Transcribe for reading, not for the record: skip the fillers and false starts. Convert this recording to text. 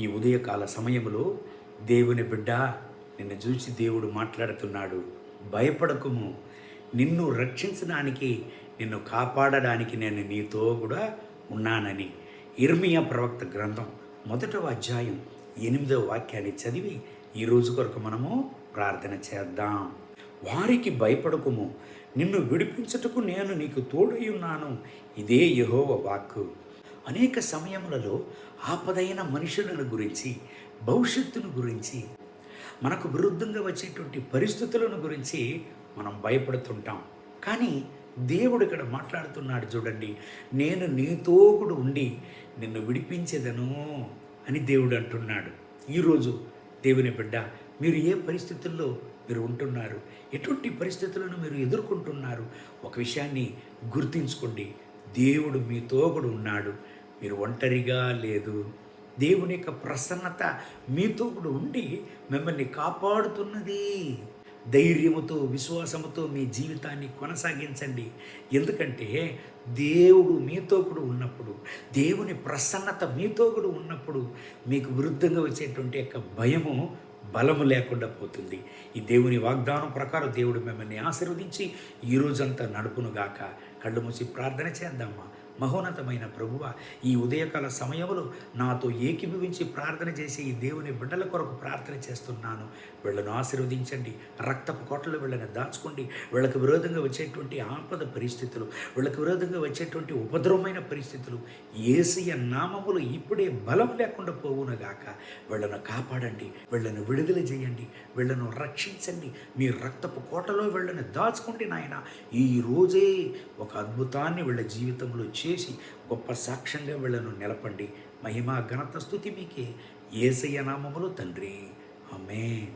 ఈ ఉదయకాల సమయంలో దేవుని బిడ్డ, నిన్ను చూసి దేవుడు మాట్లాడుతున్నాడు. భయపడకుము, నిన్ను రక్షించడానికి, నిన్ను కాపాడడానికి నేను నీతో కూడా ఉన్నానని. ఇర్మియా ప్రవక్త గ్రంథం 1వ అధ్యాయం 8వ వాక్యాన్ని చదివి ఈ రోజు కొరకు మనము ప్రార్థన చేద్దాం. వారికి భయపడకుము, నిన్ను విడిపించుటకు నేను నీకు తోడై ఉన్నాను. ఇదే యెహోవా వాక్కు. అనేక సమయములలో ఆపదైన మనుషులను గురించి, భవిష్యత్తును గురించి, మనకు విరుద్ధంగా వచ్చేటువంటి పరిస్థితులను గురించి మనం భయపడుతుంటాం. కానీ దేవుడు ఇక్కడ మాట్లాడుతున్నాడు చూడండి, నేను నీతో కూడా ఉండి నిన్ను విడిపించేదను అని దేవుడు అంటున్నాడు. ఈరోజు దేవుని బిడ్డ, మీరు ఏ పరిస్థితుల్లో మీరు ఉంటున్నారు, ఎటువంటి పరిస్థితులను మీరు ఎదుర్కొంటున్నారు, ఒక విషయాన్ని గుర్తించుకోండి. దేవుడు మీతో కూడా ఉన్నాడు. మీరు ఒంటరిగా లేదు. దేవుని యొక్క ప్రసన్నత మీతో కూడా ఉండి మిమ్మల్ని కాపాడుతున్నది. ధైర్యముతో, విశ్వాసముతో మీ జీవితాన్ని కొనసాగించండి. ఎందుకంటే దేవుడు మీతో కూడా ఉన్నప్పుడు, దేవుని ప్రసన్నత మీతో కూడా ఉన్నప్పుడు మీకు విరుద్ధంగా వచ్చేటువంటి యొక్క భయము, బలము లేకుండా పోతుంది. ఈ దేవుని వాగ్దానం ప్రకారం దేవుడు మిమ్మల్ని ఆశీర్వదించి ఈ రోజంతా నడుపునుగాక. కళ్ళు మూసి ప్రార్థన చేద్దామా. మహోన్నతమైన ప్రభువా, ఈ ఉదయకాల సమయంలో నాతో ఏకీభవించి ప్రార్థన చేసి ఈ దేవుని బిడ్డల కొరకు ప్రార్థన చేస్తున్నాను. వీళ్ళను ఆశీర్వదించండి. రక్తపు కోటలు వీళ్ళని దాచుకోండి. వీళ్ళకి విరోధంగా వచ్చేటువంటి ఆపద పరిస్థితులు, వీళ్ళకి విరోధంగా వచ్చేటువంటి ఉపద్రవమైన పరిస్థితులు యేసయ్య నామములు ఇప్పుడే బలం లేకుండా పోవునగాక. వీళ్ళను కాపాడండి, వీళ్ళను విడుదల చేయండి, వీళ్ళను రక్షించండి. మీ రక్తపు కోటలో వీళ్ళని దాచుకోండి నాయన. ఈ రోజే ఒక అద్భుతాన్ని వీళ్ళ జీవితంలో చేసి గొప్ప సాక్ష్యంగా వీళ్ళను నిలపండి. మహిమ ఘనత స్తుతి మీకే, యేసయ్య నామములో తండ్రి. ఆమేన్.